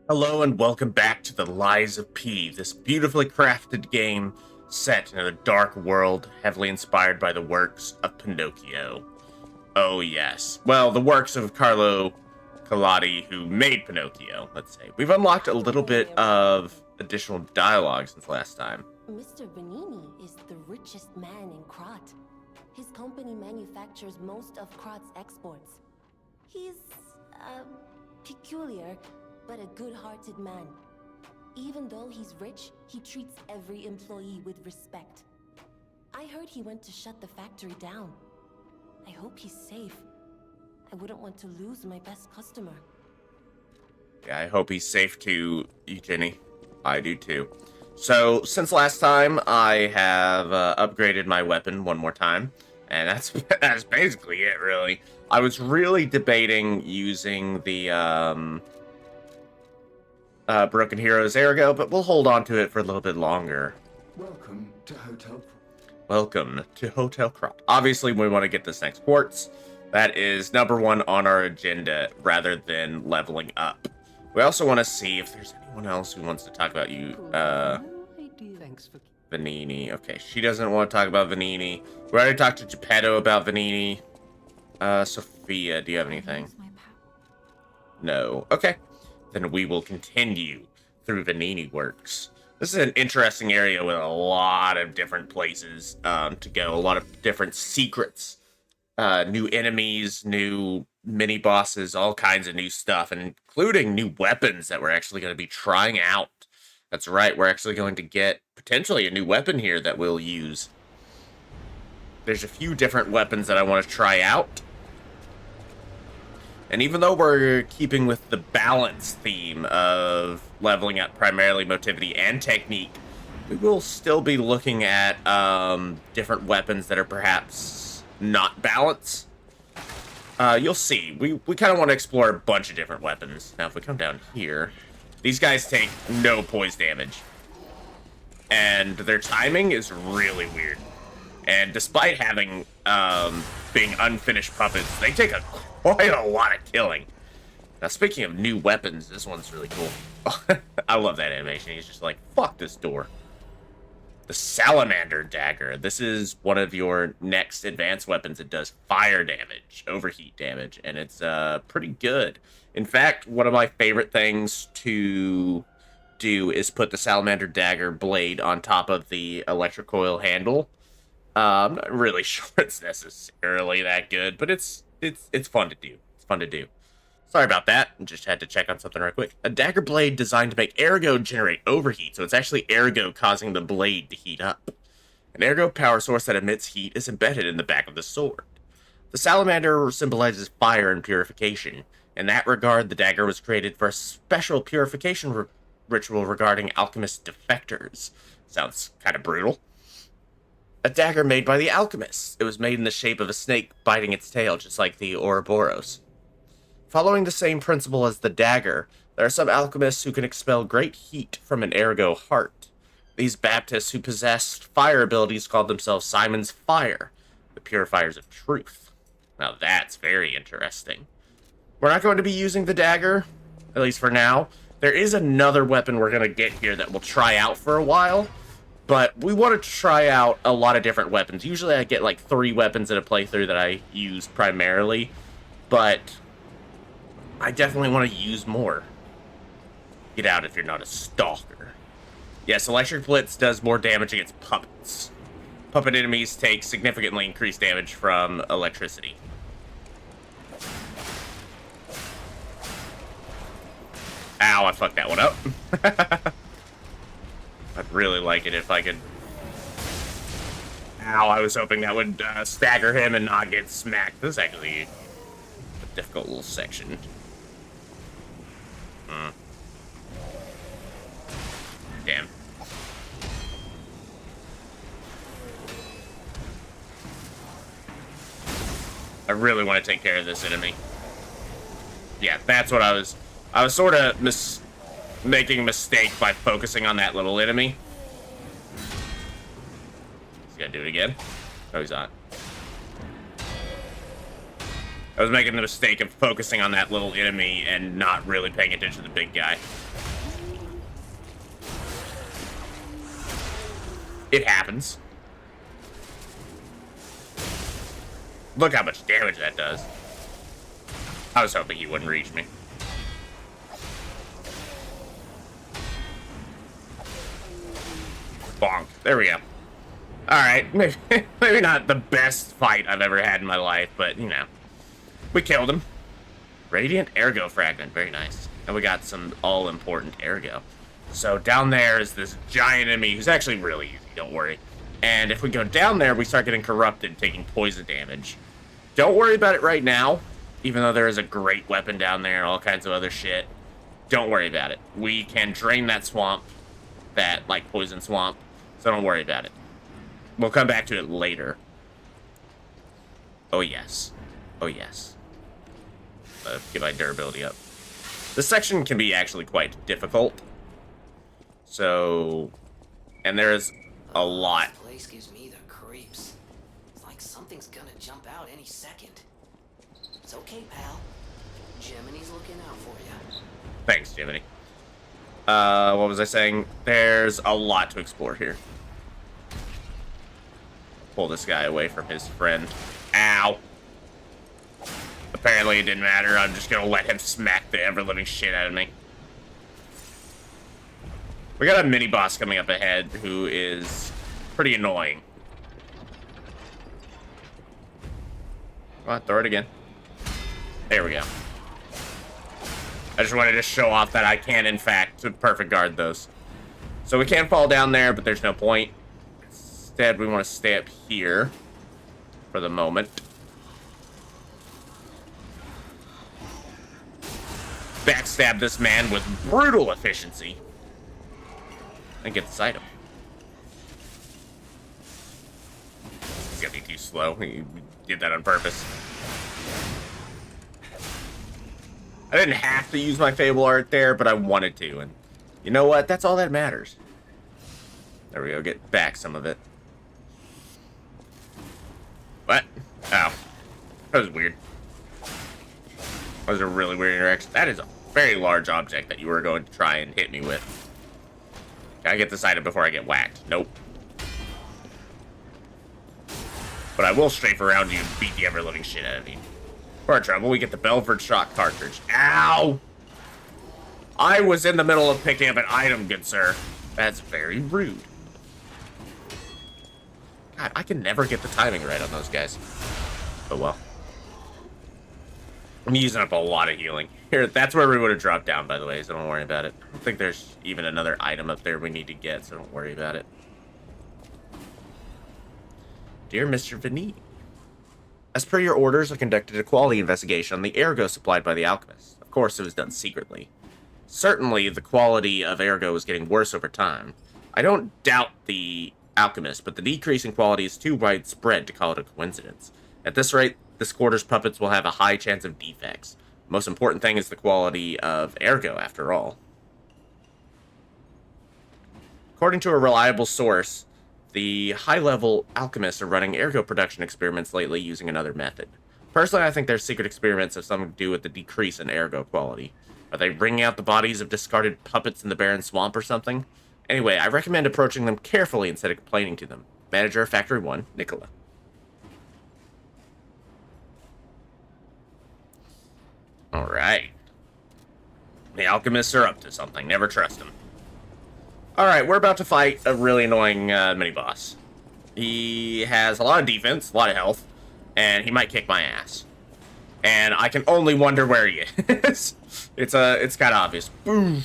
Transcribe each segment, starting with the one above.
Hello and welcome back to the Lies of P, this beautifully crafted game set in a dark world heavily inspired by the works of Pinocchio. Oh yes. Well, the works of Carlo Collodi, who made Pinocchio, let's say. We've unlocked a little bit of additional dialogue since last time. Mr. Vanini is the richest man in Krat. His company manufactures most of Krat's exports. He's, peculiar, but a good-hearted man. Even though he's rich, he treats every employee with respect. I heard he went to shut the factory down. I hope he's safe. I wouldn't want to lose my best customer. Yeah, I hope he's safe too, Jenny. I do too. So, since last time, I have upgraded my weapon one more time. And that's basically it, really. I was really debating using the Broken Heroes Ergo, but we'll hold on to it for a little bit longer. Welcome to Hotel Krat. Welcome to Hotel Krat. Obviously, we want to get this next quartz. That is number one on our agenda, rather than leveling up. We also want to see if there's anyone else who wants to talk about you. Thanks for... Vanini. Okay, she doesn't want to talk about Vanini. We already talked to Geppetto about Vanini. Sophia, do you have anything? No. Okay. Then we will continue through Vanini Works. This is an interesting area with a lot of different places to go. A lot of different secrets. New enemies, new mini-bosses, all kinds of new stuff, and including new weapons that we're actually going to be trying out. That's right, we're actually going to get potentially a new weapon here that we'll use. There's a few different weapons that I want to try out. And even though we're keeping with the balance theme of leveling up primarily motivity and technique, we will still be looking at different weapons that are perhaps not balanced. You'll see. We kind of want to explore a bunch of different weapons. Now, if we come down here, these guys take no poise damage. And their timing is really weird. And despite having being unfinished puppets, they take quite a lot of killing. Now, speaking of new weapons, this one's really cool. I love that animation. He's just like, fuck this door. The Salamander Dagger. This is one of your next advanced weapons. It does fire damage, overheat damage, and it's pretty good. In fact, one of my favorite things to do is put the Salamander Dagger blade on top of the electric coil handle. I'm not really sure it's necessarily that good, but it's fun to do. It's fun to do. Sorry about that. Just had to check on something right quick. A dagger blade designed to make ergo generate overheat, so it's actually ergo causing the blade to heat up. An ergo power source that emits heat is embedded in the back of the sword. The salamander symbolizes fire and purification. In that regard, the dagger was created for a special purification ritual regarding alchemist defectors. Sounds kind of brutal. A dagger made by the alchemists. It was made in the shape of a snake biting its tail, just like the Ouroboros. Following the same principle as the dagger, there are some alchemists who can expel great heat from an ergo heart. These Baptists who possessed fire abilities called themselves Simon's Fire, the purifiers of truth. Now that's very interesting. We're not going to be using the dagger, at least for now. There is another weapon we're going to get here that we'll try out for a while, but we want to try out a lot of different weapons. Usually I get like 3 weapons in a playthrough that I use primarily, but I definitely want to use more. Get out if you're not a stalker. Yes, Electric Blitz does more damage against puppets. Puppet enemies take significantly increased damage from electricity. Ow, I fucked that one up. I'd really like it if I could... Ow, I was hoping that would stagger him and not get smacked. This is actually a difficult little section. Damn. I really want to take care of this enemy. Yeah, that's what I was sort of making a mistake by focusing on that little enemy. He's gonna do it again. Oh, he's not. I was making the mistake of focusing on that little enemy and not really paying attention to the big guy. It happens. Look how much damage that does. I was hoping he wouldn't reach me. Bonk. There we go. Alright, maybe not the best fight I've ever had in my life, but, you know. We killed him. Radiant Ergo Fragment. Very nice. And we got some all-important Ergo. So down there is this giant enemy who's actually really easy, don't worry. And if we go down there, we start getting corrupted, taking poison damage. Don't worry about it right now, even though there is a great weapon down there and all kinds of other shit. Don't worry about it. We can drain that swamp, that, like, poison swamp, so don't worry about it. We'll come back to it later. Oh, yes. Oh, yes. Get my durability up. This section can be actually quite difficult. So, and there's a lot. This place gives me the creeps. It's like something's gonna jump out any second. It's okay, pal. Jiminy's looking out for you. Thanks, Jiminy. What was I saying? There's a lot to explore here. Pull this guy away from his friend. Ow. Apparently it didn't matter. I'm just gonna let him smack the ever-living shit out of me. We got a mini-boss coming up ahead who is pretty annoying. Come on, throw it again. There we go. I just wanted to show off that I can, in fact, perfect guard those. So we can't fall down there, but there's no point. Instead, we want to stay up here for the moment. Backstab this man with brutal efficiency. And get this item. He's gonna be too slow. He did that on purpose. I didn't have to use my Fable art there, but I wanted to. And you know what? That's all that matters. There we go. Get back some of it. What? Oh. That was weird. That was a really weird interaction. That is a very large object that you were going to try and hit me with. Gotta get this item before I get whacked. Nope. But I will strafe around you and beat the ever-living shit out of you. For our trouble, we get the Belford Shock Cartridge. Ow! I was in the middle of picking up an item, good sir. That's very rude. God, I can never get the timing right on those guys. Oh well. I'm using up a lot of healing. Here, that's where we would have dropped down, by the way, so don't worry about it. I don't think there's even another item up there we need to get, so don't worry about it. Dear Mr. Vinny, as per your orders, I conducted a quality investigation on the ergo supplied by the alchemist. Of course, it was done secretly. Certainly, the quality of ergo is getting worse over time. I don't doubt the alchemist, but the decrease in quality is too widespread to call it a coincidence. At this rate, this quarter's puppets will have a high chance of defects. The most important thing is the quality of ergo, after all. According to a reliable source, the high-level alchemists are running ergo production experiments lately using another method. Personally, I think their secret experiments have something to do with the decrease in ergo quality. Are they bringing out the bodies of discarded puppets in the barren swamp or something? Anyway, I recommend approaching them carefully instead of complaining to them. Manager of Factory 1, Nicola. Alright. The alchemists are up to something. Never trust them. Alright, we're about to fight a really annoying mini-boss. He has a lot of defense, a lot of health, and he might kick my ass. And I can only wonder where he is. It's kind of obvious. Boom.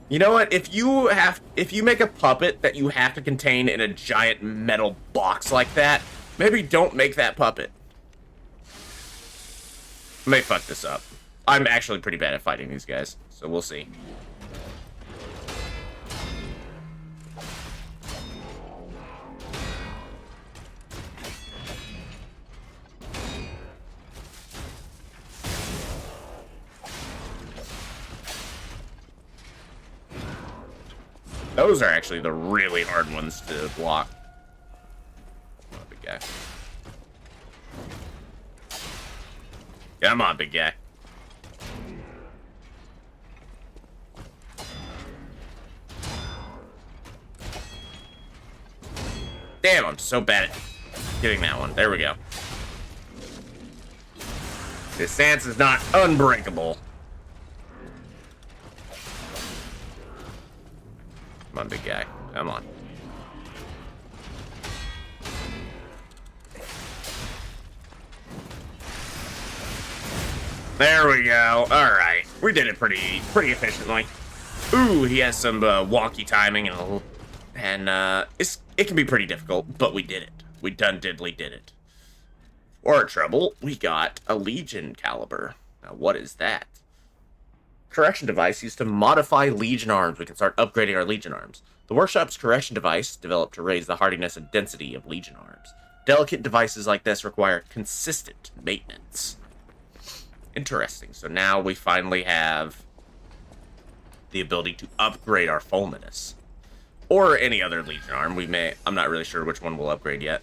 You know what? If you make a puppet that you have to contain in a giant metal box like that, maybe don't make that puppet. I may fuck this up. I'm actually pretty bad at fighting these guys, so we'll see. Those are actually the really hard ones to block. Oh, big guy. Come on, big guy. Damn, I'm so bad at getting that one. There we go. This stance is not unbreakable. Come on, big guy. Come on. There we go. All right, we did it pretty efficiently. Ooh, he has some wonky timing and it can be pretty difficult, but we did it. We done diddly did it. For our trouble, we got a Legion caliber. Now, what is that? Correction device used to modify Legion arms. We can start upgrading our Legion arms. The workshop's correction device developed to raise the hardiness and density of Legion arms. Delicate devices like this require consistent maintenance. Interesting. So now we finally have the ability to upgrade our Fulminous. Or any other Legion arm. I'm not really sure which one we'll upgrade yet.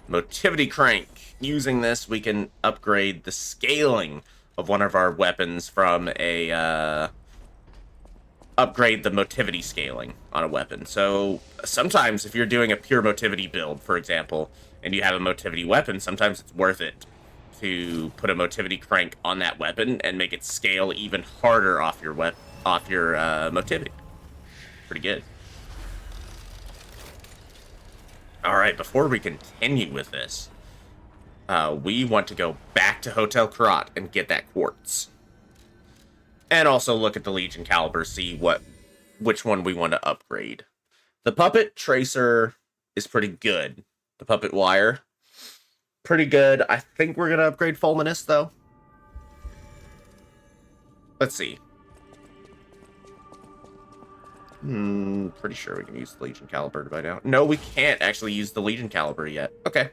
Motivity Crank. Using this, we can upgrade the scaling of one of our weapons from upgrade the motivity scaling on a weapon. So sometimes if you're doing a pure motivity build, for example, and you have a motivity weapon, sometimes it's worth it to put a motivity crank on that weapon and make it scale even harder off your motivity. Pretty good. All right, before we continue with this, we want to go back to Hotel Krat and get that quartz. And also look at the Legion caliber, see which one we want to upgrade. The puppet tracer is pretty good. The puppet wire, pretty good. I think we're going to upgrade Fulminous, though. Let's see. Pretty sure we can use the Legion caliber by now. No, we can't actually use the Legion caliber yet. Okay.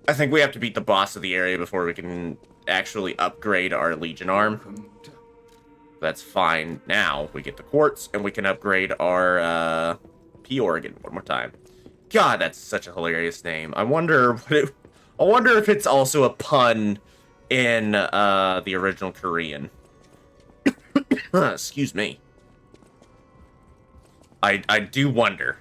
I think we have to beat the boss of the area before we can actually upgrade our Legion arm. That's fine. Now we get the quartz and we can upgrade our P organ one more time. God, that's such a hilarious name. I wonder if it's also a pun in the original Korean. Excuse me. I do wonder.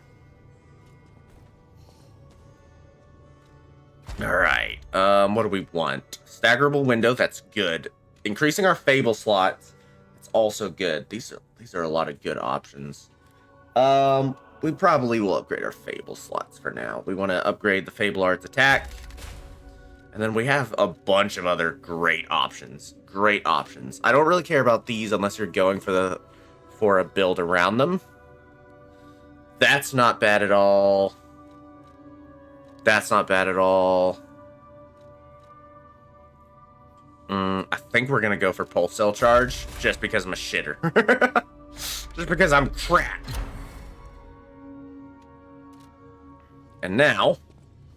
Alright, what do we want? Staggerable window, that's good. Increasing our Fable slots, that's also good. These are a lot of good options. We probably will upgrade our Fable slots for now. We want to upgrade the Fable Arts attack. And then we have a bunch of other great options. Great options. I don't really care about these unless you're going for a build around them. That's not bad at all. That's not bad at all. I think we're going to go for Pulse Cell Charge, just because I'm a shitter. Just because I'm Krat. And now,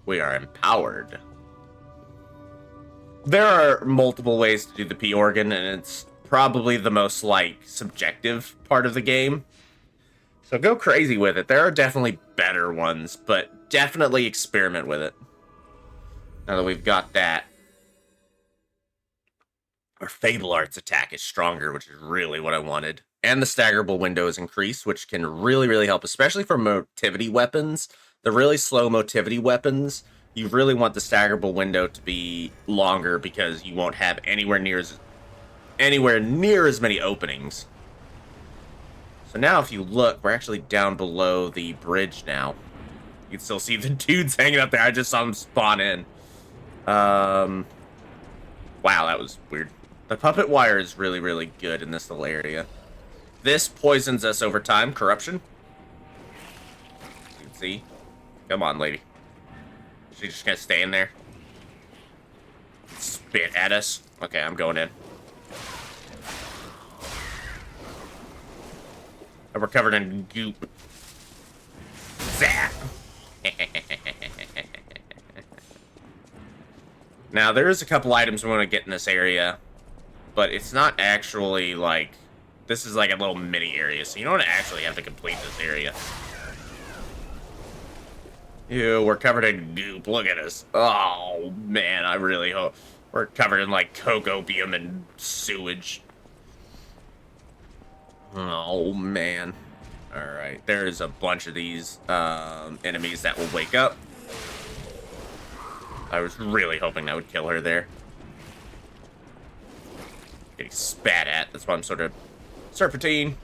we are empowered. There are multiple ways to do the P organ, and it's probably the most, subjective part of the game. So go crazy with it. There are definitely better ones, but definitely experiment with it. Now that we've got that, our Fable Arts attack is stronger, which is really what I wanted. And the staggerable window is increased, which can really, really help, especially for motivity weapons. The really slow motivity weapons, you really want the staggerable window to be longer because you won't have anywhere near as many openings. So now if you look, we're actually down below the bridge now. You can still see the dudes hanging out there. I just saw them spawn in. Wow, that was weird. The puppet wire is really, really good in this little area. This poisons us over time. Corruption. You can see. Come on, lady. She's just gonna stay in there. Spit at us. Okay, I'm going in. And we're covered in goop. Zap! Now, there's a couple items we want to get in this area, but it's not actually, this is like a little mini area, so you don't actually have to complete this area. Ew, we're covered in goop. Look at us. Oh, man, I really hope. We're covered in, like, coke opium and sewage. Oh, man. Alright, there's a bunch of these enemies that will wake up. I was really hoping that would kill her there. Getting spat at. That's why I'm sort of serpentine.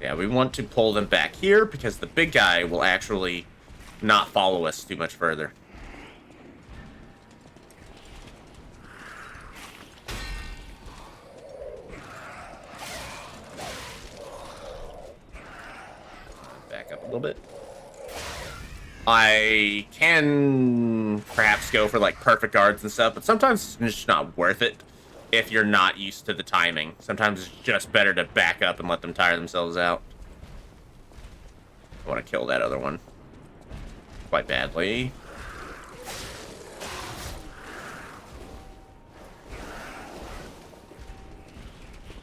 Yeah, we want to pull them back here because the big guy will actually not follow us too much further. Back up a little bit. I can perhaps go for like perfect guards and stuff, but sometimes it's just not worth it if you're not used to the timing. Sometimes it's just better to back up and let them tire themselves out. I want to kill that other one quite badly.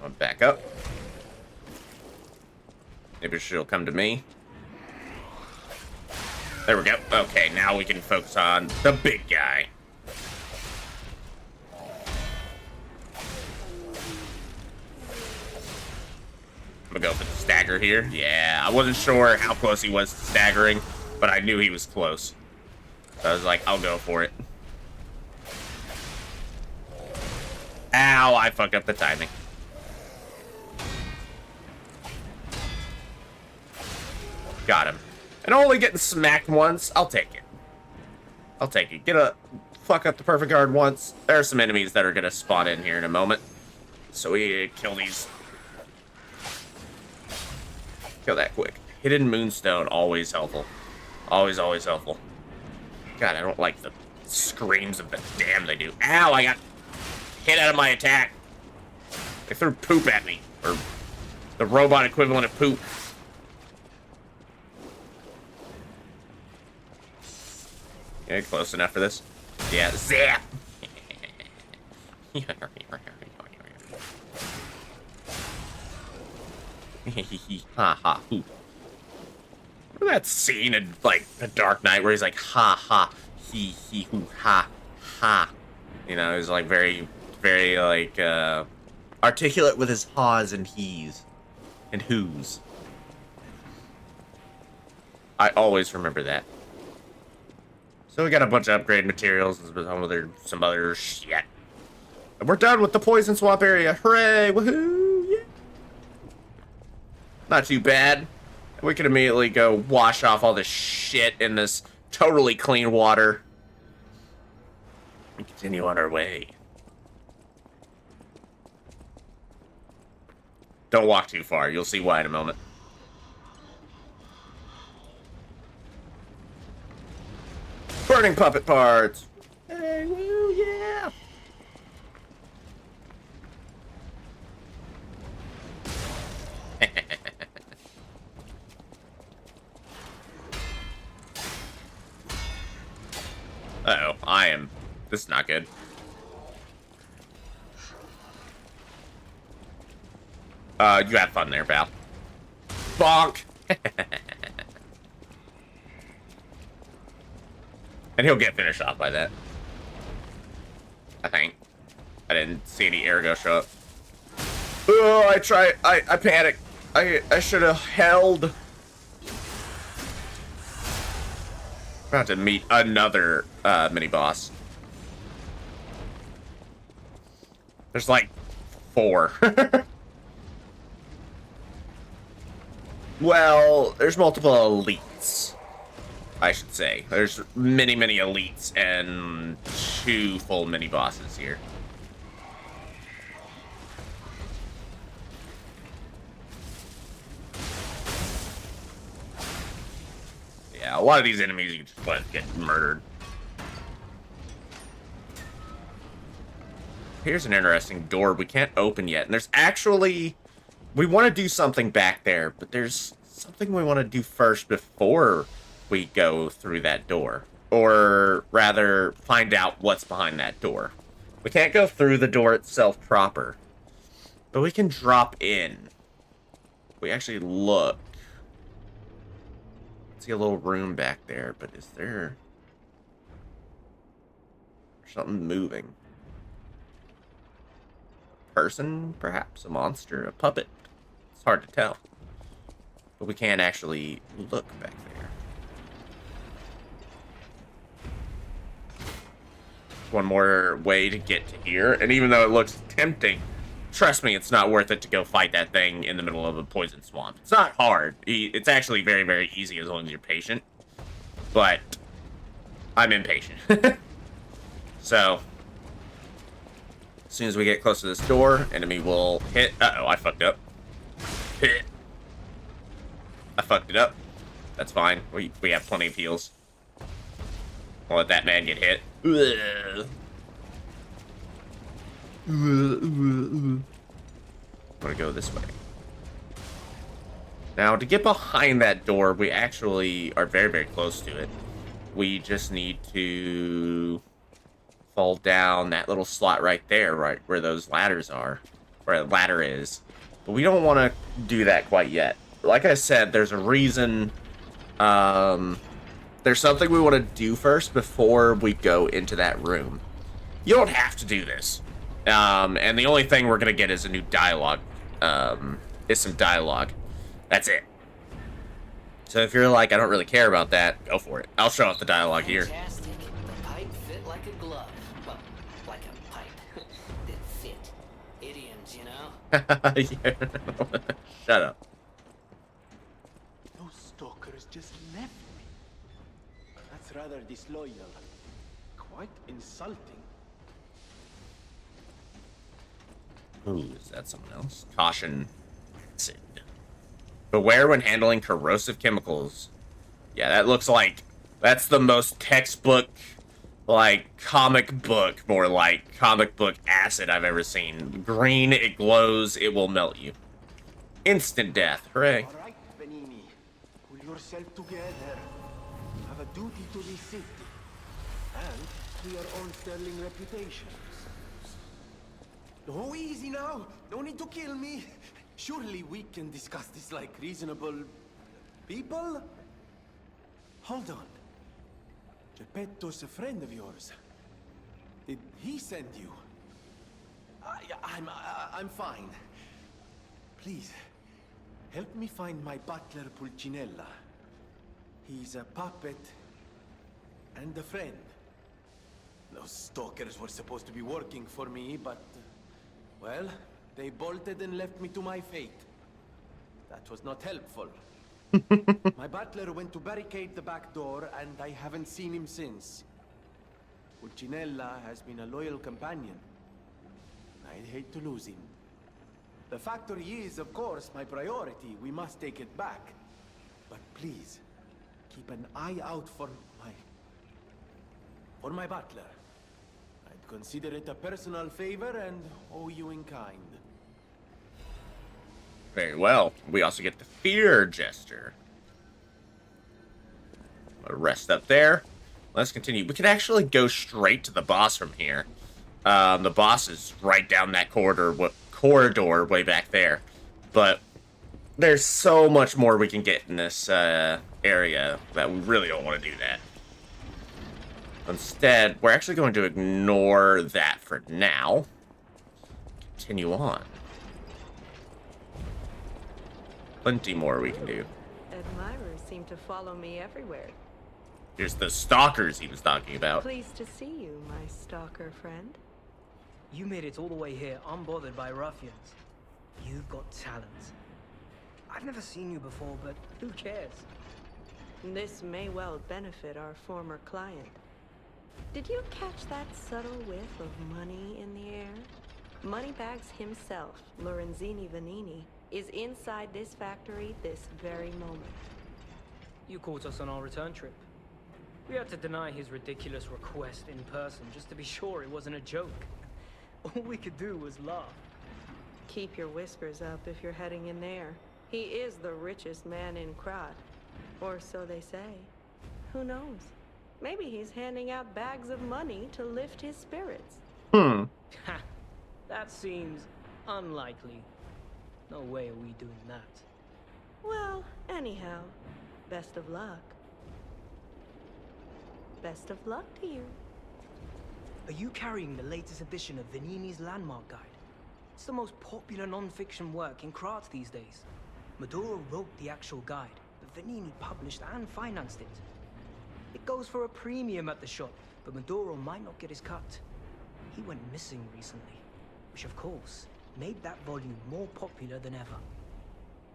I'll back up. Maybe she'll come to me. There we go. Okay, now we can focus on the big guy. I'm gonna go for the stagger here. Yeah, I wasn't sure how close he was to staggering, but I knew he was close. So I was like, I'll go for it. Ow, I fucked up the timing. Got him. And only getting smacked once, I'll take it. I'll take it. Fuck up the perfect guard once. There are some enemies that are gonna spawn in here in a moment. So we need to kill these. Kill that quick. Hidden Moonstone, always helpful. Always, always helpful. God, I don't like the screams of the damn they do. Ow, I got hit out of my attack. They threw poop at me. Or the robot equivalent of poop. Yeah, close enough for this. Yeah, zap! Ha ha hoo. Remember that scene in like The Dark Knight where he's like ha ha he hoo ha ha. You know, he's like very like articulate with his haws and he's and who's. I always remember that. So we got a bunch of upgrade materials and some other shit. And we're done with the poison swamp area. Hooray! Woohoo! Yeah. Not too bad. We can immediately go wash off all this shit in this totally clean water. And continue on our way. Don't walk too far. You'll see why in a moment. Burning puppet parts. Hey, woo, yeah. Uh-oh, this is not good. You have fun there, pal. Bonk! And he'll get finished off by that. I think. I didn't see any Ergo show up. Oh, I panicked. I should have held. About to meet another mini boss. There's like 4. Well, there's multiple elites, I should say. There's many elites and 2 full mini bosses here. Yeah, a lot of these enemies you can just let get murdered. Here's an interesting door we can't open yet. And there's actually... We want to do something back there, but there's something we want to do first before we go through that door. Or rather, find out what's behind that door. We can't go through the door itself proper. But we can drop in. We actually look. See a little room back there, but is there... Something moving. Person, perhaps? A monster? A puppet? It's hard to tell. But we can't actually look back there. One more way to get to here, and even though it looks tempting, trust me, it's not worth it to go fight that thing in the middle of a poison swamp. It's not hard. It's actually very, very easy as long as you're patient. But I'm impatient. So, as soon as we get close to this door, enemy will hit. Uh-oh, I fucked up. Hit. I fucked it up. That's fine. We have plenty of heals. I'll let that man get hit. I'm gonna go this way. Now, to get behind that door, we actually are very, very close to it. We just need to fall down that little slot right there, right where those ladders are, where a ladder is. But we don't want to do that quite yet. Like I said, there's a reason. There's something we want to do first before we go into that room. You don't have to do this. And the only thing we're going to get is a new dialogue. Is some dialogue. That's it. So if you're like, I don't really care about that, go for it. I'll show off the dialogue here. Fantastic. The pipe fit like a glove. Well, like a pipe. That fit. Idioms, you know? Yeah. Shut up. Those stalkers just left me. That's rather disloyal. Quite insulting. Ooh, is that someone else? Caution. Acid. Beware when handling corrosive chemicals. Yeah, that looks like... That's the most textbook, like, comic book, more like comic book acid I've ever seen. Green, it glows, it will melt you. Instant death. Hooray. All right, Benini. Pull yourself together. You have a duty to this city. And to your own sterling reputation. Oh, easy now. No need to kill me. Surely we can discuss this like reasonable people? Hold on. Geppetto's a friend of yours. Did he send you? I'm fine. Please, help me find my butler Pulcinella. He's a puppet and a friend. Those stalkers were supposed to be working for me, but... well, they bolted and left me to my fate. That was not helpful. My butler went to barricade the back door, and I haven't seen him since. Pulcinella has been a loyal companion. I'd hate to lose him. The factory is, of course, my priority. We must take it back. But please, keep an eye out for my butler. I'd consider it a personal favor and owe you in kind. Very well. We also get the fear gesture. Rest up there. Let's continue. We could actually go straight to the boss from here. The boss is right down that corridor way back there. But there's so much more we can get in this area that we really don't want to do that. Instead, we're actually going to ignore that for now. Continue on. Plenty more we can do. Admirers seem to follow me everywhere. Here's the stalkers he was talking about. Pleased to see you, my stalker friend. You made it all the way here, unbothered by ruffians. You've got talent. I've never seen you before, but who cares? This may well benefit our former client. Did you catch that subtle whiff of money in the air? Moneybags himself, Lorenzini Vanini, is inside this factory this very moment. You caught us on our return trip. We had to deny his ridiculous request in person just to be sure it wasn't a joke. All we could do was laugh. Keep your whiskers up if you're heading in there. He is the richest man in Krat. Or so they say. Who knows? Maybe he's handing out bags of money to lift his spirits. Hmm. Ha! That seems unlikely. No way are we doing that. Well, anyhow, best of luck. Best of luck to you. are you carrying the latest edition of Vanini's Landmark Guide? It's the most popular non-fiction work in Krat these days. Maduro wrote the actual guide, but Vanini published and financed it. It goes for a premium at the shop, but Maduro might not get his cut. He went missing recently, which of course made that volume more popular than ever.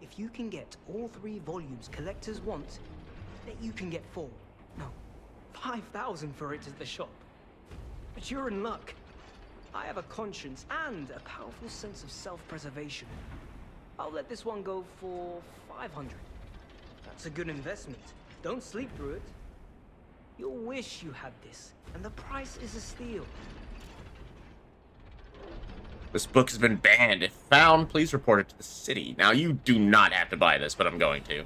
If you can get all 3 volumes collectors want, then you can get 4. No, 5,000 for it at the shop. But you're in luck. I have a conscience and a powerful sense of self-preservation. I'll let this one go for 500. That's a good investment. Don't sleep through it. You'll wish you had this, and the price is a steal. This book has been banned. If found, please report it to the city. Now, you do not have to buy this, but I'm going to.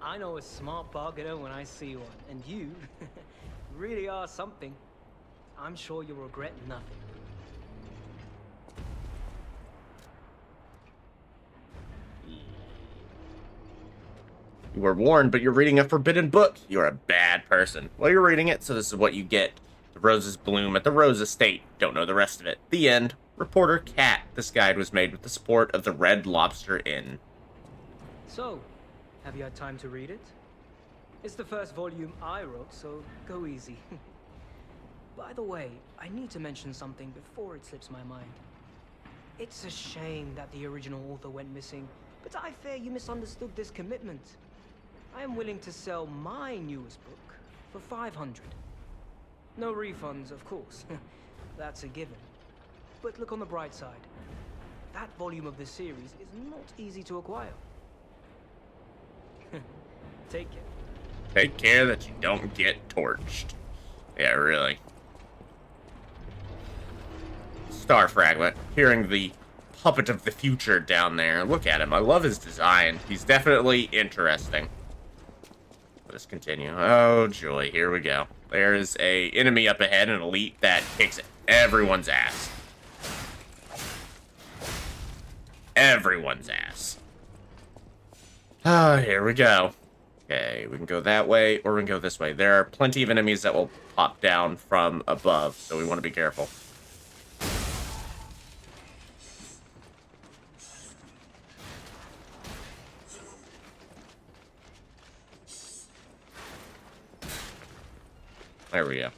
I know a smart bargainer when I see one, and you really are something. I'm sure you'll regret nothing. You were warned, but you're reading a forbidden book. You're a bad person. Well, you're reading it, so this is what you get. The roses bloom at the Rose Estate. Don't know the rest of it. The end. Reporter Kat. This guide was made with the support of the Red Lobster Inn. So, have you had time to read it? It's the first volume I wrote, so go easy. By the way, I need to mention something before it slips my mind. It's a shame that the original author went missing, but I fear you misunderstood this commitment. I am willing to sell my newest book for 500. No refunds, of course. That's a given. But look on the bright side. That volume of the series is not easy to acquire. Take care. Take care that you don't get torched. Yeah, really. Star Fragment. Hearing the puppet of the future down there. Look at him. I love his design. He's definitely interesting. Let us continue. Oh, joy. Here we go. There's a enemy up ahead, an elite that kicks everyone's ass. Everyone's ass. Ah, here we go. Okay, we can go that way, or we can go this way. There are plenty of enemies that will pop down from above, so we want to be careful. There we go.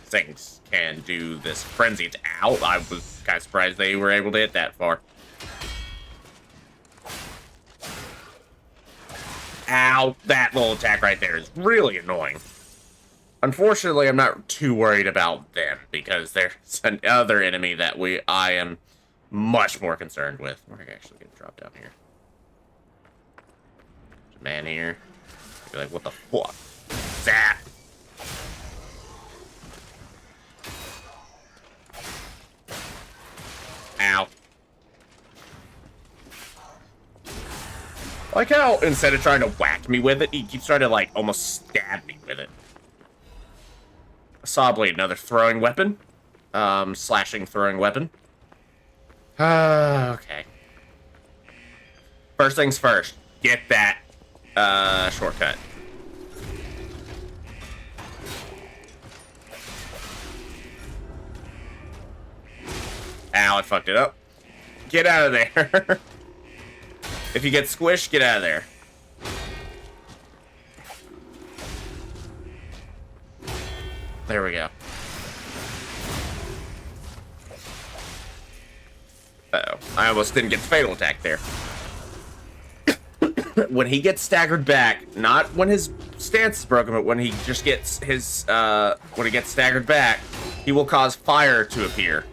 Things can do this frenzied. Ow! I was kind of surprised they were able to hit that far. Ow! That little attack right there is really annoying. Unfortunately, I'm not too worried about them because there's another enemy that I am much more concerned with. We're actually gonna drop down here. There's a man here. You're like, what the fuck? That. Ow. Like how instead of trying to whack me with it, he keeps trying to like almost stab me with it. A saw blade, another throwing weapon. Slashing throwing weapon. Okay. First things first, get that shortcut. Ow, I fucked it up. Get out of there. If you get squished, get out of there. There we go. Uh-oh. I almost didn't get the fatal attack there. When he gets staggered back, not when his stance is broken, but when he just gets his, when he gets staggered back, he will cause fire to appear.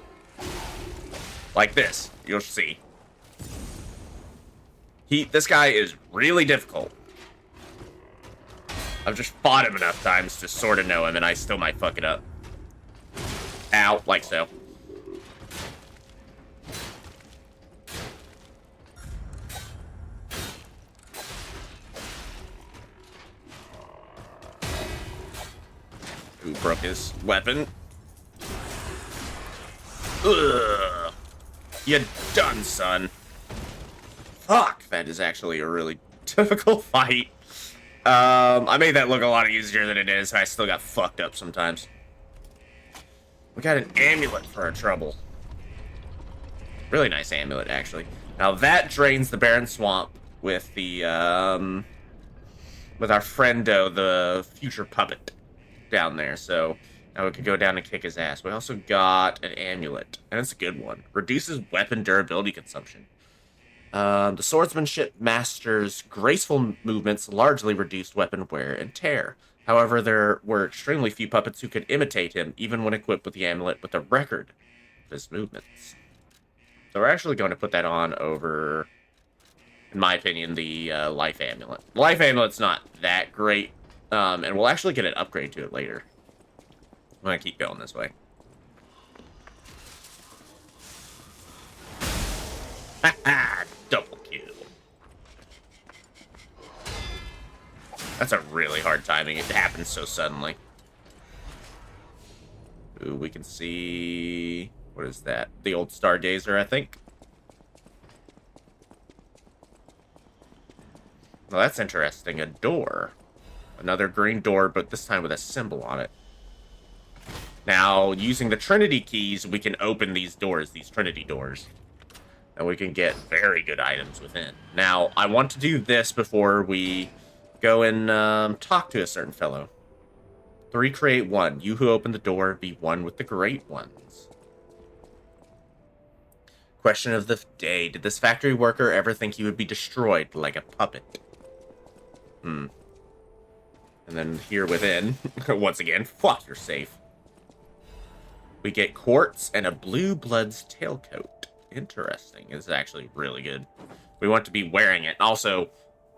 Like this. You'll see. This guy is really difficult. I've just fought him enough times to sort of know him, and I still might fuck it up. Ow, like so. Who broke his weapon? Ugh. You done, son. Fuck, that is actually a really typical fight. I made that look a lot easier than it is. I still got fucked up sometimes. We got an amulet for our trouble. Really nice amulet, actually. Now that drains the barren swamp with the, with our friendo, the future puppet down there. So now we could go down and kick his ass. We also got an amulet, and it's a good one. Reduces weapon durability consumption. The swordsmanship master's graceful movements largely reduced weapon wear and tear. However, there were extremely few puppets who could imitate him, even when equipped with the amulet with a record of his movements. So we're actually going to put that on over, in my opinion, the life amulet. The life amulet's not that great, and we'll actually get an upgrade to it later. I'm going to keep going this way. Haha! Double kill. That's a really hard timing. It happens so suddenly. Ooh, we can see... What is that? The old Stargazer, I think. Well, that's interesting. A door. Another green door, but this time with a symbol on it. Now, using the Trinity keys, we can open these doors, these Trinity doors. And we can get very good items within. Now, I want to do this before we go and talk to a certain fellow. 3 create 1. You who open the door, be one with the great ones. Question of the day. Did this factory worker ever think he would be destroyed like a puppet? And then here within, once again, fuck, you're safe. We get quartz and a blue blood's tailcoat. Interesting. This is actually really good. We want to be wearing it. Also,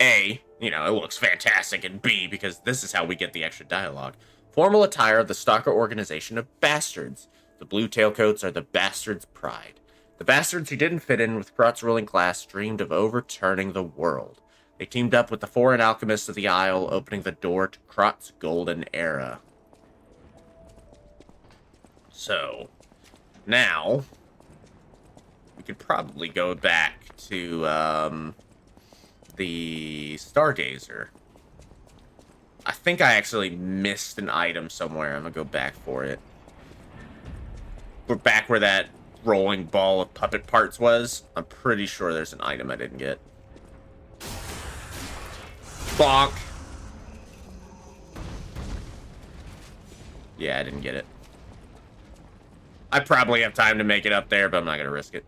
A, you know, it looks fantastic, and B, because this is how we get the extra dialogue. Formal attire of the stalker organization of bastards. The blue tailcoats are the bastards' pride. The bastards who didn't fit in with Krat's ruling class dreamed of overturning the world. They teamed up with the foreign alchemists of the Isle, opening the door to Krat's golden era. So, now... we could probably go back to the Stargazer. I think I actually missed an item somewhere. I'm gonna go back for it. We're back where that rolling ball of puppet parts was. I'm pretty sure there's an item I didn't get. Bonk. Yeah, I didn't get it. I probably have time to make it up there, but I'm not gonna risk it.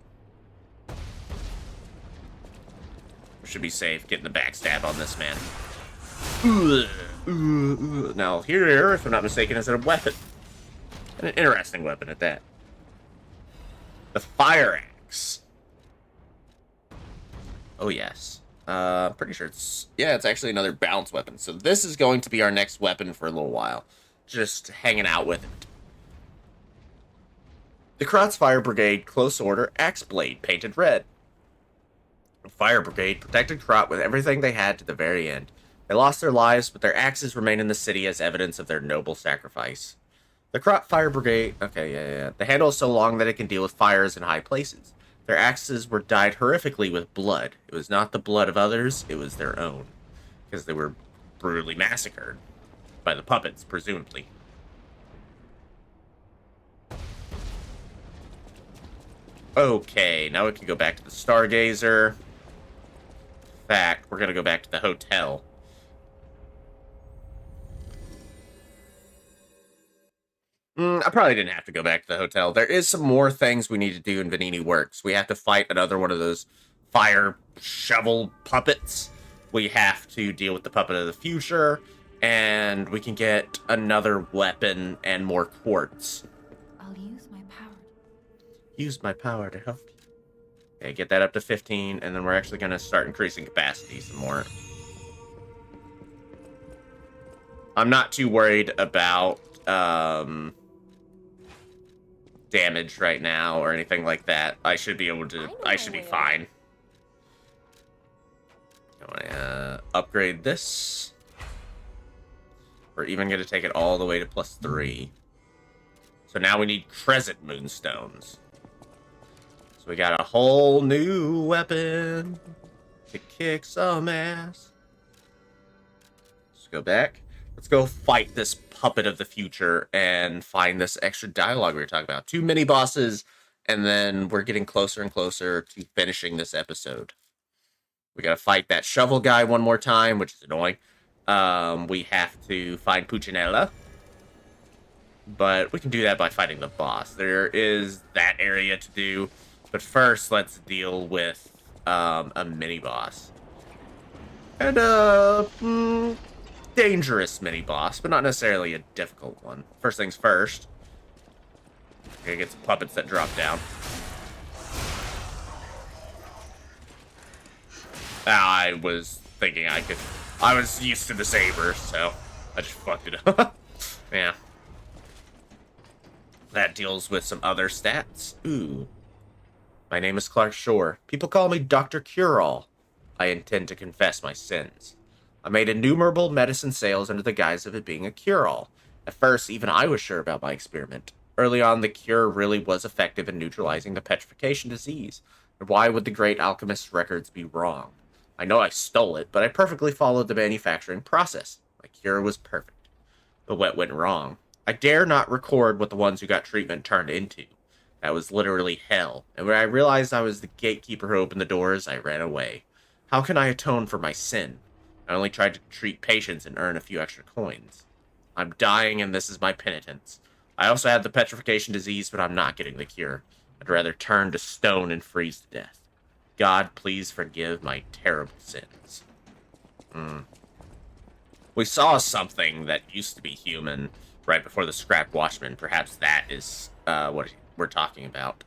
Should be safe. Getting the backstab on this man. Now, here, if I'm not mistaken, is a weapon. And an interesting weapon at that. The fire axe. Oh, yes. Pretty sure it's... yeah, it's actually another balance weapon. So this is going to be our next weapon for a little while. Just hanging out with it. The Krat's Fire Brigade Close Order Axe Blade, painted red. The Fire Brigade protected Krat with everything they had to the very end. They lost their lives, but their axes remain in the city as evidence of their noble sacrifice. The Krat Fire Brigade... okay, yeah. The handle is so long that it can deal with fires in high places. Their axes were dyed horrifically with blood. It was not the blood of others, it was their own. Because they were brutally massacred. By the puppets, presumably. Okay, now we can go back to the Stargazer. In fact, we're going to go back to the hotel. I probably didn't have to go back to the hotel. There is some more things we need to do in Venini Works. We have to fight another one of those fire shovel puppets. We have to deal with the puppet of the future. And we can get another weapon and more quartz. I'll use my power. Use my power to help you. Okay, get that up to 15, and then we're actually going to start increasing capacity some more. I'm not too worried about damage right now or anything like that. I should be able to... I should be fine. I want to upgrade this. We're even going to take it all the way to +3. So now we need Crescent Moonstones. So we got a whole new weapon to kick some ass. Let's go back. Let's go fight this puppet of the future and find this extra dialogue we were talking about. 2 mini bosses, and then we're getting closer and closer to finishing this episode. We gotta fight that shovel guy one more time, which is annoying. We have to find Puccinella, but we can do that by fighting the boss. There is that area to do, but first let's deal with a mini boss. And dangerous mini boss, but not necessarily a difficult one. First things first, we're gonna get some puppets that drop down. I was thinking I was used to the saber, so I just fucked it up. Yeah. That deals with some other stats. Ooh. My name is Clark Shore. People call me Dr. Cure-All. I intend to confess my sins. I made innumerable medicine sales under the guise of it being a cure-all. At first, even I was sure about my experiment. Early on, the cure really was effective in neutralizing the petrification disease. And why would the great alchemist's records be wrong? I know I stole it, but I perfectly followed the manufacturing process. My cure was perfect. But what went wrong? I dare not record what the ones who got treatment turned into. That was literally hell. And when I realized I was the gatekeeper who opened the doors, I ran away. How can I atone for my sin? I only tried to treat patients and earn a few extra coins. I'm dying, and this is my penitence. I also have the petrification disease, but I'm not getting the cure. I'd rather turn to stone and freeze to death. God, please forgive my terrible sins. We saw something that used to be human right before the Scrap Watchman. Perhaps that is what we're talking about.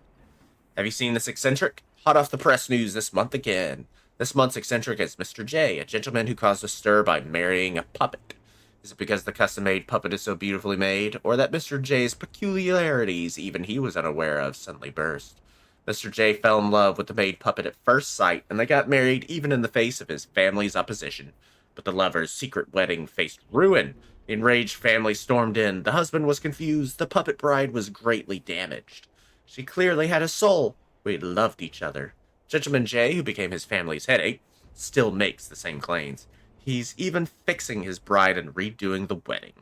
Have you seen this eccentric? Hot off the press news this month again. This month's eccentric is Mr. J, a gentleman who caused a stir by marrying a puppet. Is it because the custom-made puppet is so beautifully made, or that Mr. J's peculiarities even he was unaware of suddenly burst? Mr. J fell in love with the maid puppet at first sight, and they got married even in the face of his family's opposition. But the lovers' secret wedding faced ruin. The enraged family stormed in. The husband was confused. The puppet bride was greatly damaged. She clearly had a soul. We loved each other. Gentleman J, who became his family's headache, still makes the same claims. He's even fixing his bride and redoing the wedding.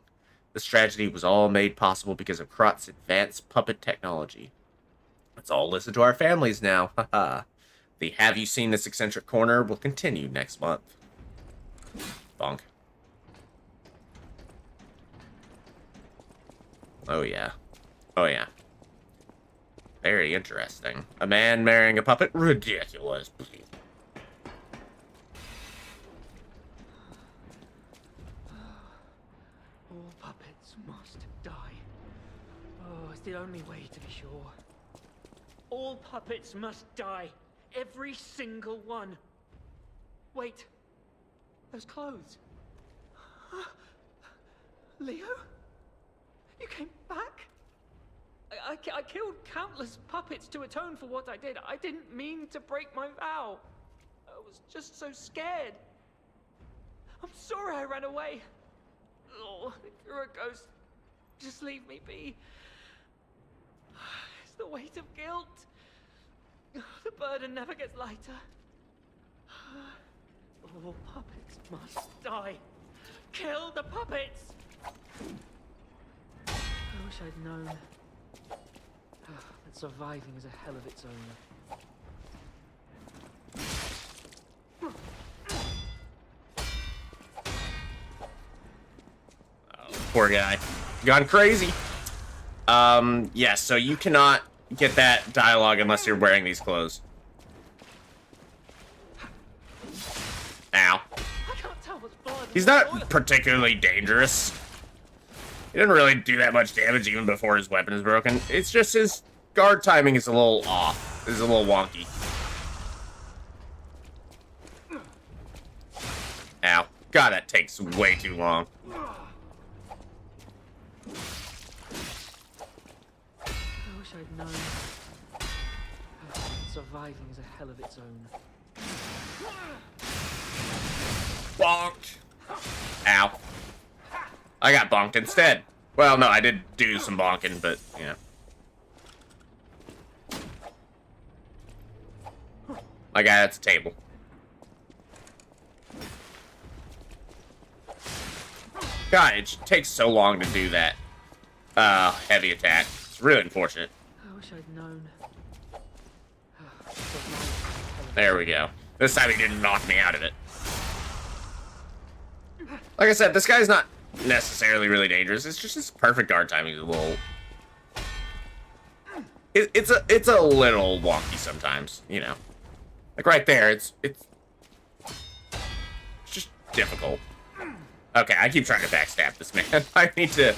This tragedy was all made possible because of Krat's advanced puppet technology. Let's all listen to our families now. Haha. The Have You Seen This Eccentric Corner will continue next month. Bonk. Oh yeah. Oh yeah. Very interesting. A man marrying a puppet? Ridiculous. All puppets must die. Oh, it's the only way to be sure. All puppets must die. Every single one. Wait. Those clothes. Leo? You came back? I killed countless puppets to atone for what I did. I didn't mean to break my vow. I was just so scared. I'm sorry I ran away. Oh, if you're a ghost, just leave me be. It's the weight of guilt. The burden never gets lighter. All puppets must die. Kill the puppets! I wish I'd known that surviving is a hell of its own. Oh, poor guy. Gone crazy. Yeah, so you cannot get that dialogue unless you're wearing these clothes. Ow. He's not particularly dangerous. He didn't really do that much damage even before his weapon is broken. It's just his guard timing is a little off. Is a little wonky. Ow. God, that takes way too long. I wish I'd known surviving is a hell of its own. Bonked. Ow. I got bonked instead. Well, no, I did do some bonking, but, you know. My guy, that's a table. God, it takes so long to do that heavy attack. It's really unfortunate. I wish I'd known. There we go. This time he didn't knock me out of it. Like I said, this guy's not necessarily really dangerous. It's just his perfect guard timing is a little... It's a little wonky sometimes, you know. Like right there, it's just difficult. Okay, I keep trying to backstab this man. I need to...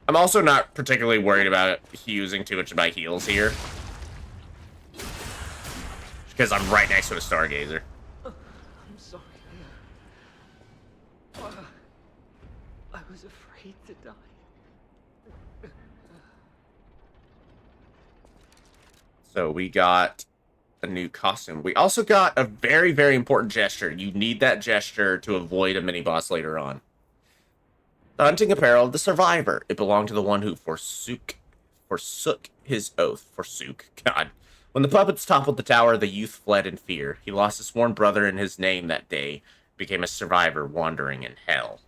I'm also not particularly worried about using too much of my heals here. Because I'm right next to a Stargazer. I'm sorry. I was afraid to die. So we got a new costume. We also got a very, very important gesture. You need that gesture to avoid a mini-boss later on. The hunting apparel of the survivor. It belonged to the one who forsook his oath. Forsook. God. When the puppets toppled the tower, the youth fled in fear. He lost his sworn brother and his name that day, became a survivor wandering in hell.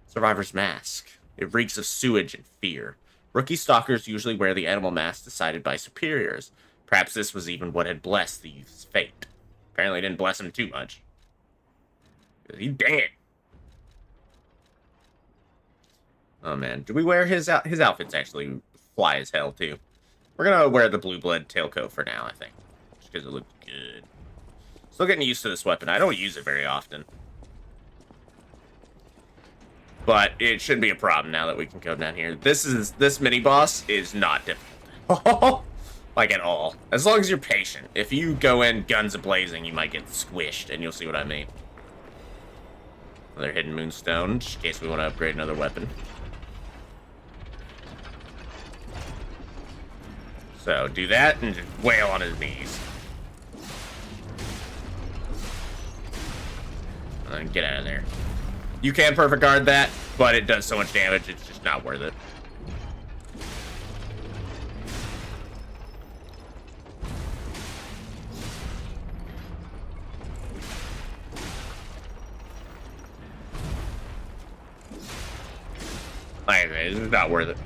Survivor's mask. It reeks of sewage and fear. Rookie stalkers usually wear the animal mask decided by superiors. Perhaps this was even what had blessed the youth's fate. Apparently it didn't bless him too much. He dead. Oh man, do we wear his outfits actually fly as hell too? We're gonna wear the blue blood tailcoat for now, I think. Just because it looks good. Still getting used to this weapon. I don't use it very often. But it shouldn't be a problem now that we can come down here. This mini boss is not difficult. Like at all. As long as you're patient. If you go in guns a-blazing, you might get squished, and you'll see what I mean. Another hidden moonstone, just in case we want to upgrade another weapon. So, do that and just wail on his knees. And get out of there. You can perfect guard that, but it does so much damage, it's just not worth it. Like I say, this is not worth it.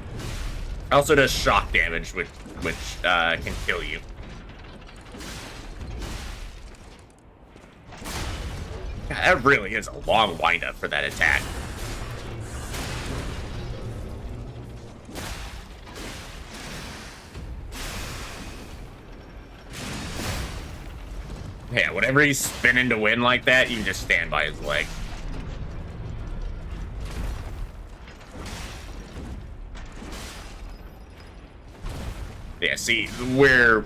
Also does shock damage, which can kill you. God, that really is a long windup for that attack. Yeah, whenever he's spinning to win like that, you can just stand by his leg. Yeah, see, where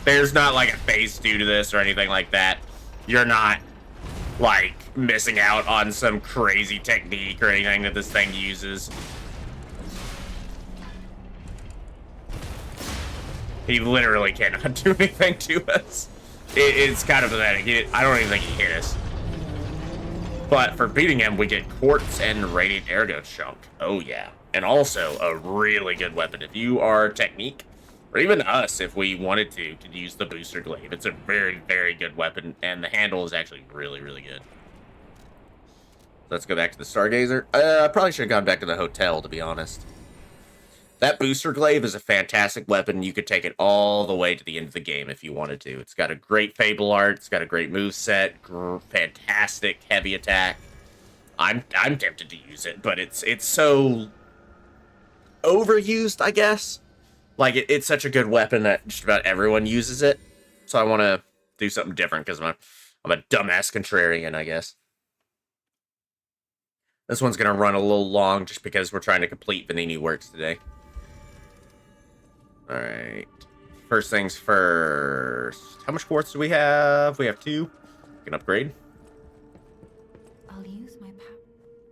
there's not like a phase 2 to this or anything like that. You're not like missing out on some crazy technique or anything that this thing uses. He literally cannot do anything to us. It's kind of pathetic. I don't even think he hit us. But for beating him, we get quartz and radiant ergo chunk. Oh yeah. And also a really good weapon. If you are technique, or even us, if we wanted to, could use the booster glaive. It's a very, very good weapon, and the handle is actually really, really good. Let's go back to the Stargazer. I probably should have gone back to the hotel, to be honest. That booster glaive is a fantastic weapon. You could take it all the way to the end of the game if you wanted to. It's got a great Fable art. It's got a great moveset. Fantastic heavy attack. I'm tempted to use it, but it's so overused, I guess. Like, it's such a good weapon that just about everyone uses it. So I want to do something different because I'm a dumbass contrarian, I guess. This one's going to run a little long just because we're trying to complete Vanini Works today. Alright. First things first. How much quartz do we have? We have 2. We can upgrade. I'll use my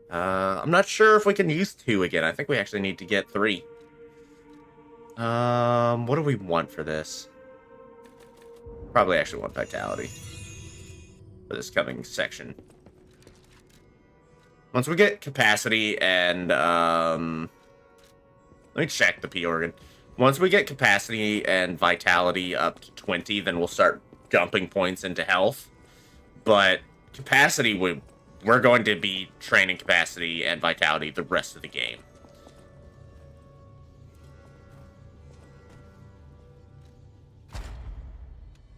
power. I'm not sure if we can use 2 again. I think we actually need to get 3. What do we want for this? Probably actually want Vitality for this coming section. Once we get capacity and, let me check the P organ. Once we get capacity and Vitality up to 20, then we'll start dumping points into health. But capacity would we're going to be training capacity and vitality the rest of the game.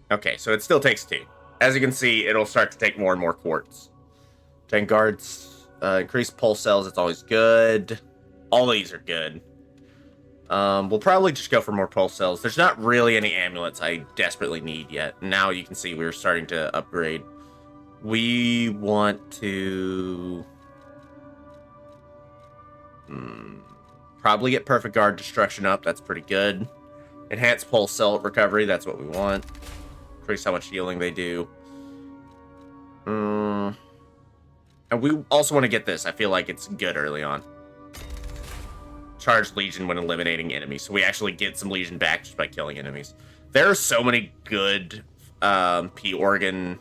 Okay, so it still takes 2. As you can see, it'll start to take more and more quartz. 10 guards, increase pulse cells, it's always good. All these are good. We'll probably just go for more pulse cells. There's not really any amulets I desperately need yet. Now you can see we're starting to upgrade. We want to... probably get perfect guard destruction up. That's pretty good. Enhance pulse cell recovery. That's what we want. Increase how much healing they do. And we also want to get this. I feel like it's good early on. Charge Legion when eliminating enemies. So we actually get some Legion back just by killing enemies. There are so many good P-Organ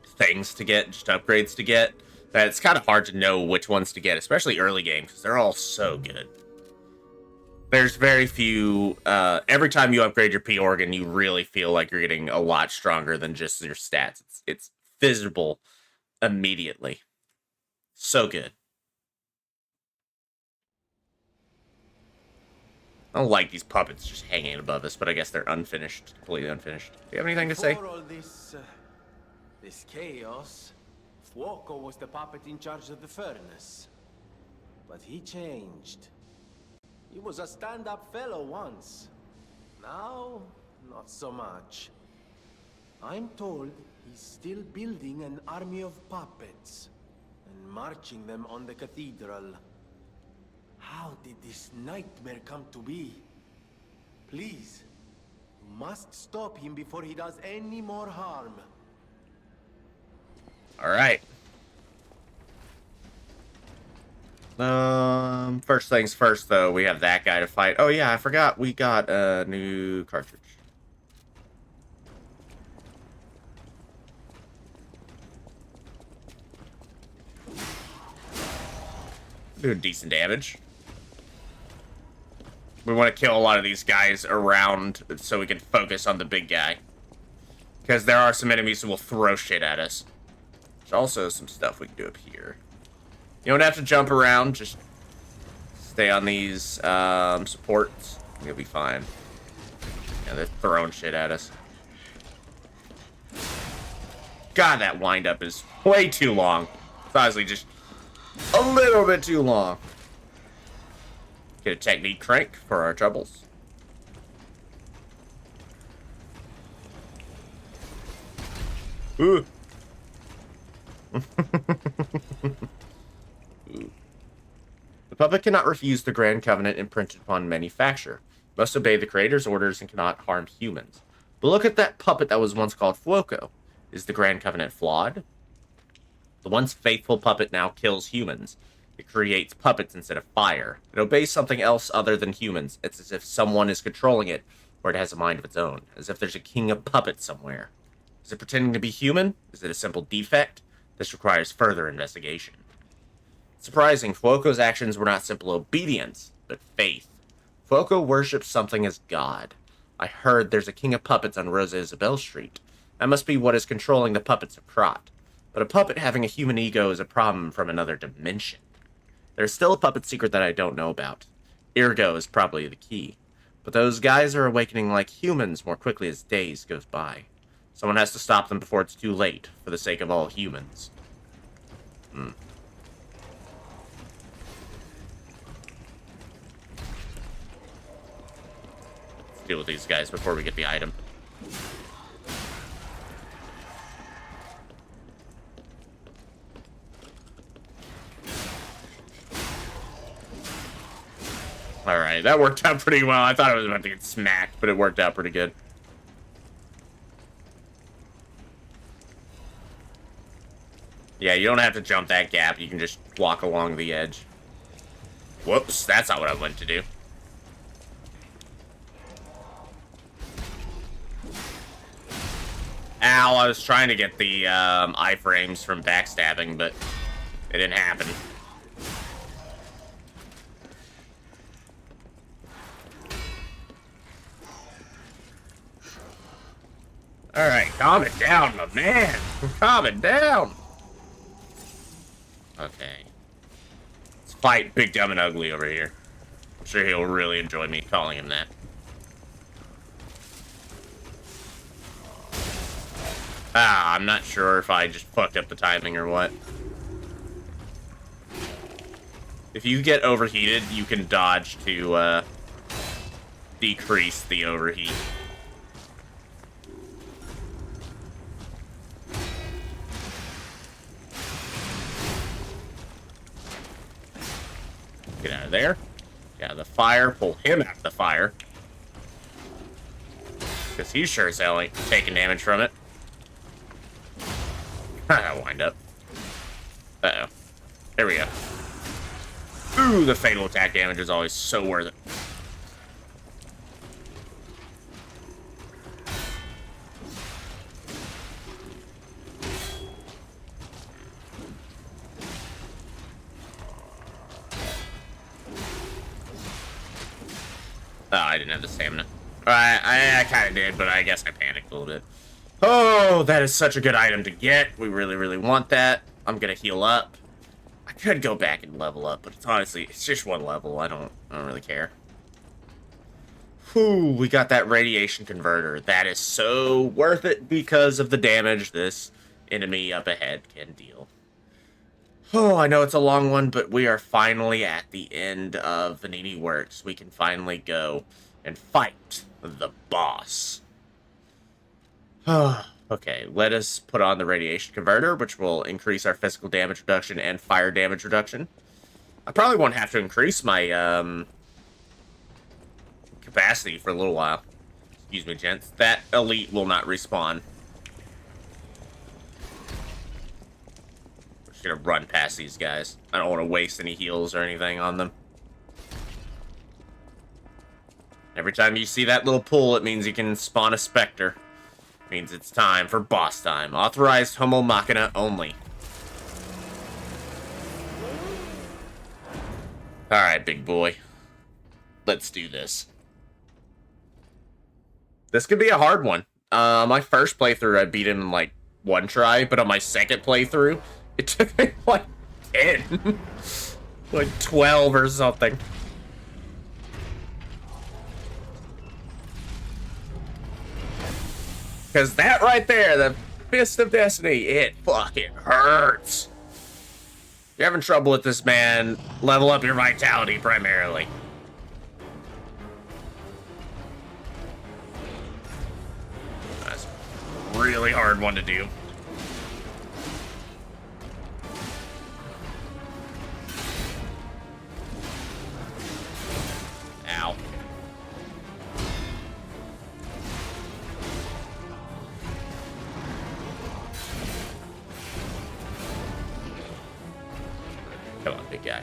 things to get, just upgrades to get, that it's kind of hard to know which ones to get, especially early game, because they're all so good. There's very few, every time you upgrade your P-Organ, you really feel like you're getting a lot stronger than just your stats. It's visible immediately. So good. I don't like these puppets just hanging above us, but I guess they're unfinished, completely unfinished. Do you have anything to say? Before all this chaos, Fuoco was the puppet in charge of the furnace. But he changed. He was a stand-up fellow once. Now, not so much. I'm told he's still building an army of puppets and marching them on the cathedral. How did this nightmare come to be? Please, you must stop him before he does any more harm. All right. First things first, though, we have that guy to fight. Oh, yeah, I forgot we got a new cartridge. Doing decent damage. We want to kill a lot of these guys around so we can focus on the big guy. Because there are some enemies who will throw shit at us. There's also some stuff we can do up here. You don't have to jump around, just stay on these supports. You'll be fine. Yeah, they're throwing shit at us. God, that wind-up is way too long. It's honestly just a little bit too long. Get a technique crank for our troubles. Ooh. Ooh. The puppet cannot refuse the Grand Covenant imprinted upon manufacture. Must obey the Creator's orders and cannot harm humans. But look at that puppet that was once called Fuoco. Is the Grand Covenant flawed? The once faithful puppet now kills humans. It creates puppets instead of fire. It obeys something else other than humans. It's as if someone is controlling it, or it has a mind of its own. As if there's a king of puppets somewhere. Is it pretending to be human? Is it a simple defect? This requires further investigation. Surprising, Fuoco's actions were not simple obedience, but faith. Fuoco worships something as God. I heard there's a king of puppets on Rosa Isabel Street. That must be what is controlling the puppets of Krat. But a puppet having a human ego is a problem from another dimension. There's still a puppet secret that I don't know about. Ergo is probably the key. But those guys are awakening like humans more quickly as days goes by. Someone has to stop them before it's too late, for the sake of all humans. Let's deal with these guys before we get the item. Alright, that worked out pretty well. I thought I was about to get smacked, but it worked out pretty good. Yeah, you don't have to jump that gap. You can just walk along the edge. Whoops, that's not what I wanted to do. Ow, I was trying to get the iframes from backstabbing, but it didn't happen. Alright, calm it down, my man. Calm it down. Okay. Let's fight Big Dumb and Ugly over here. I'm sure he'll really enjoy me calling him that. I'm not sure if I just fucked up the timing or what. If you get overheated, you can dodge to decrease the overheat. Get out of there. Get out of the fire. Pull him out of the fire. Because he sure as hell ain't taking damage from it. Wind up. Uh-oh. There we go. Ooh, the fatal attack damage is always so worth it. Oh, I didn't have the stamina. I kind of did, but I guess I panicked a little bit. Oh, that is such a good item to get. We really, really want that. I'm gonna heal up. I could go back and level up, but it's honestly, it's just one level. I don't really care. Whew, we got that radiation converter. That is so worth it because of the damage this enemy up ahead can deal. Oh, I know it's a long one, but we are finally at the end of Venini Works. We can finally go and fight the boss. Okay, let us put on the radiation converter, which will increase our physical damage reduction and fire damage reduction. I probably won't have to increase my capacity for a little while. Excuse me, gents. That elite will not respawn. We're just gonna run past these guys. I don't want to waste any heals or anything on them. Every time you see that little pull, it means you can spawn a Spectre. Means it's time for boss time. Authorized Homo Machina only. Alright, big boy. Let's do this. This could be a hard one. My first playthrough, I beat him in like one try, but on my second playthrough, it took me like 10. Like 12 or something. Because that right there, the Fist of Destiny, it fucking hurts. If you're having trouble with this, man, level up your vitality primarily. That's a really hard one to do. Ow. Come on, big guy.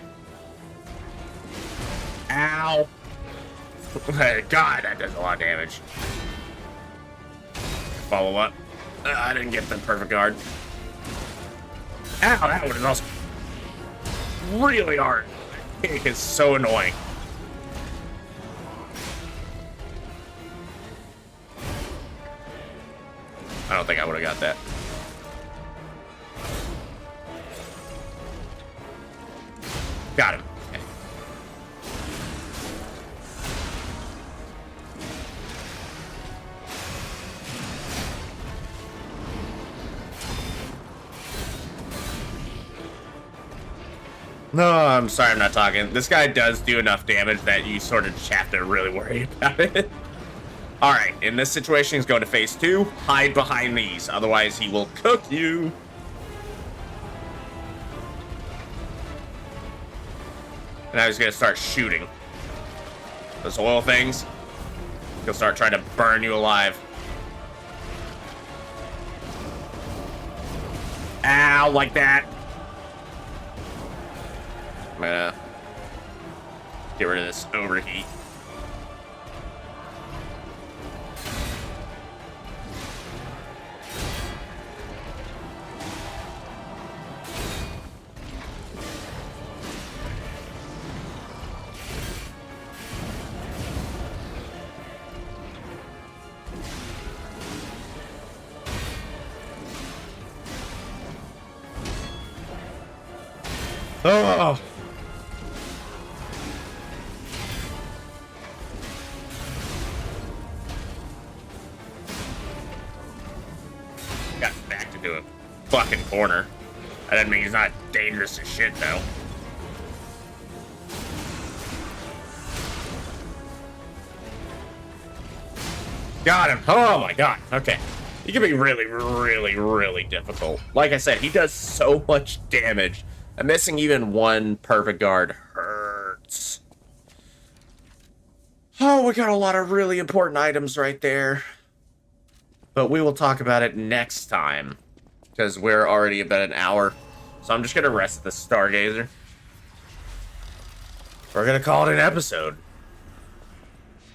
Ow! God, that does a lot of damage. Follow up. I didn't get the perfect guard. Ow, that one is also really hard. It is so annoying. I don't think I would have got that. Got him. Okay. No, I'm sorry I'm not talking. This guy does do enough damage that you sort of just have to really worry about it. Alright, in this situation, he's going to phase 2. Hide behind these, otherwise he will cook you. And now he's gonna start shooting. Those oil things. He'll start trying to burn you alive. Ow, like that. I'm gonna get rid of this overheat. Oh. Got backed into a fucking corner. That doesn't mean he's not dangerous as shit, though. Got him. Oh my god. Okay. He can be really, really, really difficult. Like I said, he does so much damage. And missing even one perfect guard hurts. Oh, we got a lot of really important items right there. But we will talk about it next time. Because we're already about an hour. So I'm just going to rest the Stargazer. We're going to call it an episode.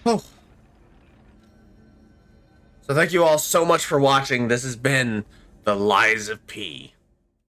Oh. So thank you all so much for watching. This has been The Lies of P.